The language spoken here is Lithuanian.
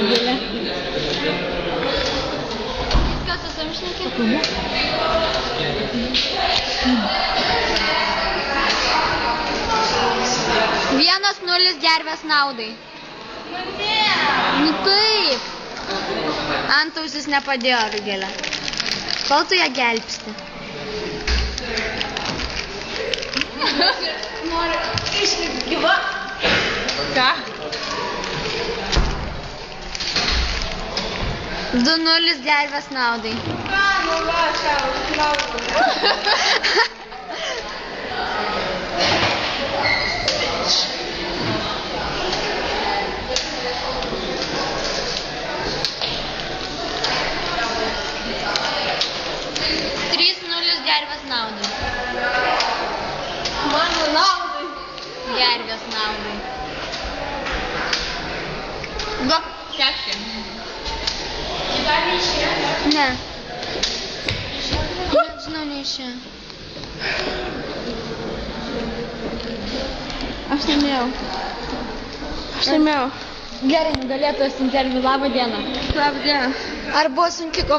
Rugilė. Kas su savim šnekė? 1-0 gervės naudai. Nu kaip? Antausis nepadėjo Rugilė. Kol tu ją gelbsti. Noriu išlikti gyva. Ką? 2-0 gervės naudai. Ką, nu va, aš tau užklausiu. Gervės naudai. Mano naudai. Gervės naudai. Va, sekti. Ji dar neišėjo? Ne. Žinau, neišėjo. Aš laimėjau. Gerai, nugalėtojas interviu. Labą dieną. Labą dieną. Ar buvo sunki kova?